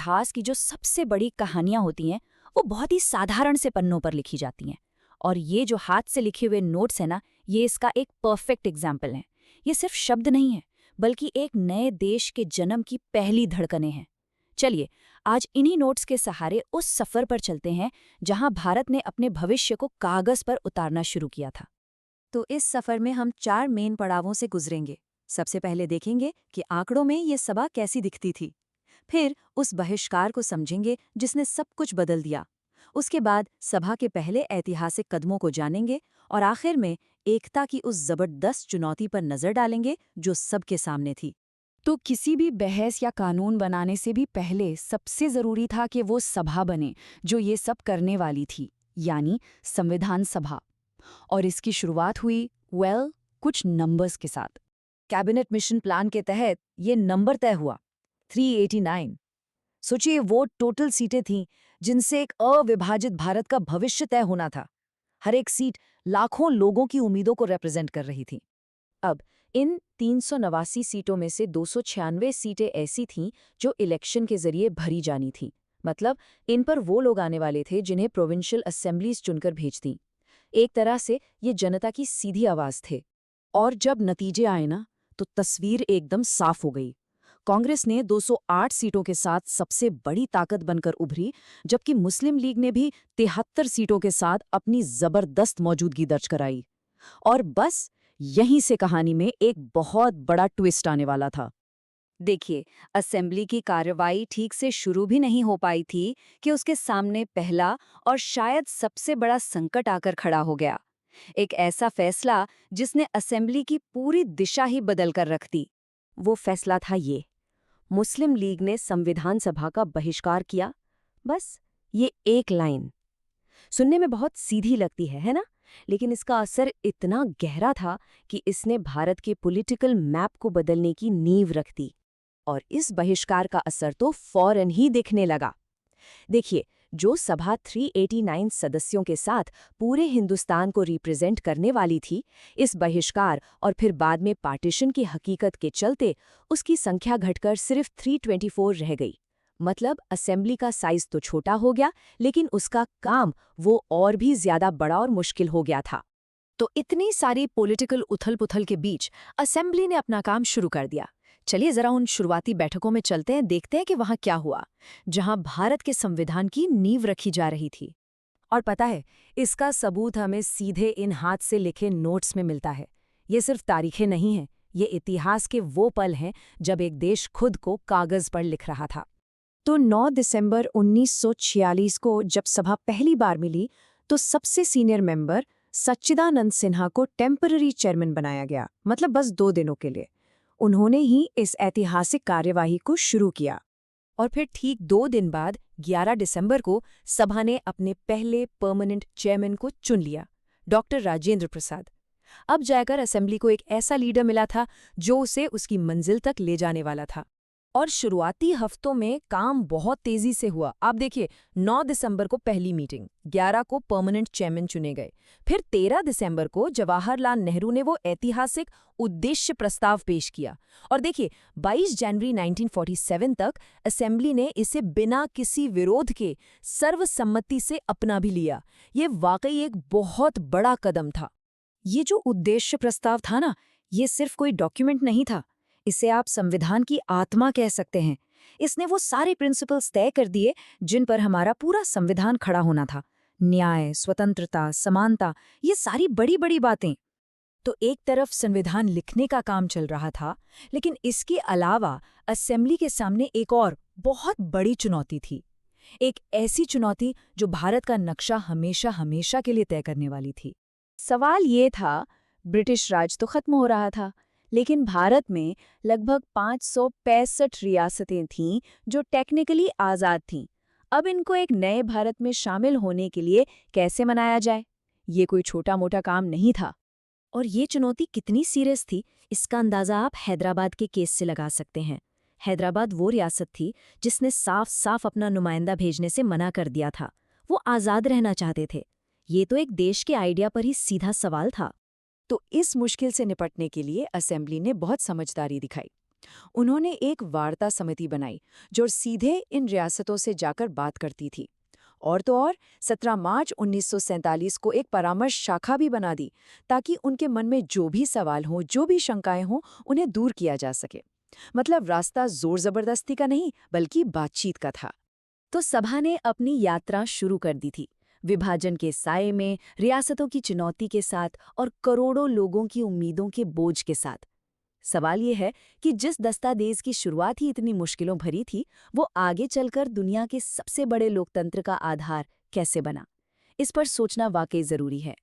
इतिहास की जो सबसे बड़ी कहानियां होती हैं वो बहुत ही साधारण से पन्नों पर लिखी जाती हैं। और ये जो हाथ से लिखे हुए नोट्स हैं ना, ये इसका एक परफेक्ट एग्जाम्पल है। ये सिर्फ शब्द नहीं है, बल्कि एक नए देश के जन्म की पहली धड़कनें हैं। चलिए, आज इन्हीं नोट्स के सहारे उस सफर पर चलते हैं जहां भारत ने अपने भविष्य को कागज पर उतारना शुरू किया था। तो इस सफर में हम 4 मेन पड़ावों से गुजरेंगे। सबसे पहले देखेंगे कि आंकड़ों में ये सभा कैसी दिखती थी। फिर उस बहिष्कार को समझेंगे जिसने सब कुछ बदल दिया। उसके बाद सभा के पहले ऐतिहासिक कदमों को जानेंगे और आखिर में एकता की उस जबरदस्त चुनौती पर नजर डालेंगे जो सबके सामने थी। तो किसी भी बहस या कानून बनाने से भी पहले सबसे जरूरी था कि वो सभा बने जो ये सब करने वाली थी, यानी संविधान सभा। और इसकी शुरुआत हुई कुछ नंबर्स के साथ। कैबिनेट मिशन प्लान के तहत ये नंबर तय हुआ 389। सोचिए, वो टोटल सीटें थीं जिनसे एक अविभाजित भारत का भविष्य तय होना था। हर एक सीट लाखों लोगों की उम्मीदों को रिप्रेजेंट कर रही थी। अब इन 389 सीटों में से 296 सीटें ऐसी थीं जो इलेक्शन के जरिए भरी जानी थीं। मतलब इन पर वो लोग आने वाले थे जिन्हें प्रोविंशियल असेंबलीज चुनकर भेजतीं। एक तरह से ये जनता की सीधी आवाज थे। और जब नतीजे आए ना, तो तस्वीर एकदम साफ हो गई। कांग्रेस ने 208 सीटों के साथ सबसे बड़ी ताकत बनकर उभरी, जबकि मुस्लिम लीग ने भी 73 सीटों के साथ अपनी जबरदस्त मौजूदगी दर्ज कराई। और बस यहीं से कहानी में एक बहुत बड़ा ट्विस्ट आने वाला था। देखिए, असेंबली की कार्रवाई ठीक से शुरू भी नहीं हो पाई थी कि उसके सामने पहला और शायद सबसे बड़ा संकट आकर खड़ा हो गया। एक ऐसा फैसला जिसने असेंबली की पूरी दिशा ही बदल कर रख दी। वो फैसला था ये: मुस्लिम लीग ने संविधान सभा का बहिष्कार किया। बस ये एक लाइन सुनने में बहुत सीधी लगती है ना? लेकिन इसका असर इतना गहरा था कि इसने भारत के पॉलिटिकल मैप को बदलने की नींव रख दी। और इस बहिष्कार का असर तो फौरन ही दिखने लगा। देखिए, जो सभा 389 सदस्यों के साथ पूरे हिंदुस्तान को रिप्रेजेंट करने वाली थी, इस बहिष्कार और फिर बाद में पार्टीशन की हकीकत के चलते उसकी संख्या घटकर सिर्फ 324 रह गई। मतलब असेंबली का साइज तो छोटा हो गया, लेकिन उसका काम वो और भी ज्यादा बड़ा और मुश्किल हो गया था। तो इतनी सारी पॉलिटिकल उथल-पुथल के बीच असेंबली ने अपना काम शुरू कर दिया। चलिए जरा उन शुरुआती बैठकों में चलते हैं, देखते हैं कि वहां क्या हुआ, जहां भारत के संविधान की नींव रखी जा रही थी। और पता है, इसका सबूत हमें सीधे इन हाथ से लिखे नोट्स में मिलता है। ये सिर्फ तारीखें नहीं हैं, ये इतिहास के वो पल हैं जब एक देश खुद को कागज पर लिख रहा था। तो 9 दिसंबर 1946 को जब सभा पहली बार मिली, तो सबसे सीनियर मेंबर सच्चिदानंद सिन्हा को टेम्पररी चेयरमैन बनाया गया, मतलब बस 2 दिनों के लिए। उन्होंने ही इस ऐतिहासिक कार्यवाही को शुरू किया। और फिर ठीक 2 दिन बाद 11 दिसंबर को सभा ने अपने पहले परमानेंट चेयरमैन को चुन लिया, डॉक्टर राजेंद्र प्रसाद। अब जाकर असेंबली को एक ऐसा लीडर मिला था जो उसे उसकी मंजिल तक ले जाने वाला था। और शुरुआती हफ्तों में काम बहुत तेजी से हुआ। आप देखिए, 9 दिसंबर को पहली मीटिंग, 11 को परमानेंट चेयरमैन चुने गए। फिर 13 दिसंबर को जवाहरलाल नेहरू ने वो ऐतिहासिक उद्देश्य प्रस्ताव पेश किया। और देखिए, 22 जनवरी 1947 तक असेंबली ने इसे बिना किसी विरोध के सर्वसम्मति से अपना भी लिया। ये वाकई एक बहुत बड़ा कदम था। ये जो उद्देश्य प्रस्ताव था ना, ये सिर्फ कोई डॉक्यूमेंट नहीं था, इसे आप संविधान की आत्मा कह सकते हैं। इसने वो सारे प्रिंसिपल्स तय कर दिए जिन पर हमारा पूरा संविधान खड़ा होना था। न्याय, स्वतंत्रता, समानता, ये सारी बड़ी बड़ी बातें। तो एक तरफ संविधान लिखने का काम चल रहा था, लेकिन इसके अलावा असेंबली के सामने एक और बहुत बड़ी चुनौती थी। एक ऐसी चुनौती जो भारत का नक्शा हमेशा हमेशा के लिए तय करने वाली थी। सवाल ये था, ब्रिटिश राज तो खत्म हो रहा था, लेकिन भारत में लगभग 565 रियासतें थीं जो टेक्निकली आज़ाद थीं। अब इनको एक नए भारत में शामिल होने के लिए कैसे मनाया जाए? ये कोई छोटा-मोटा काम नहीं था। और ये चुनौती कितनी सीरियस थी, इसका अंदाज़ा आप हैदराबाद के केस से लगा सकते हैं। हैदराबाद वो रियासत थी जिसने साफ साफ अपना नुमाइंदा भेजने से मना कर दिया था। वो आज़ाद रहना चाहते थे। ये तो एक देश के आइडिया पर ही सीधा सवाल था। तो इस मुश्किल से निपटने के लिए असेंबली ने बहुत समझदारी दिखाई। उन्होंने एक वार्ता समिति बनाई जो सीधे इन रियासतों से जाकर बात करती थी। और तो और 17 मार्च 1947 को एक परामर्श शाखा भी बना दी ताकि उनके मन में जो भी सवाल हों, जो भी शंकाएं हों, उन्हें दूर किया जा सके। मतलब रास्ता जोर जबरदस्ती का नहीं बल्कि बातचीत का था। तो सभा ने अपनी यात्रा शुरू कर दी थी, विभाजन के साए में, रियासतों की चुनौती के साथ और करोड़ों लोगों की उम्मीदों के बोझ के साथ। सवाल ये है कि जिस दस्तावेज की शुरुआत ही इतनी मुश्किलों भरी थी, वो आगे चलकर दुनिया के सबसे बड़े लोकतंत्र का आधार कैसे बना? इस पर सोचना वाकई जरूरी है।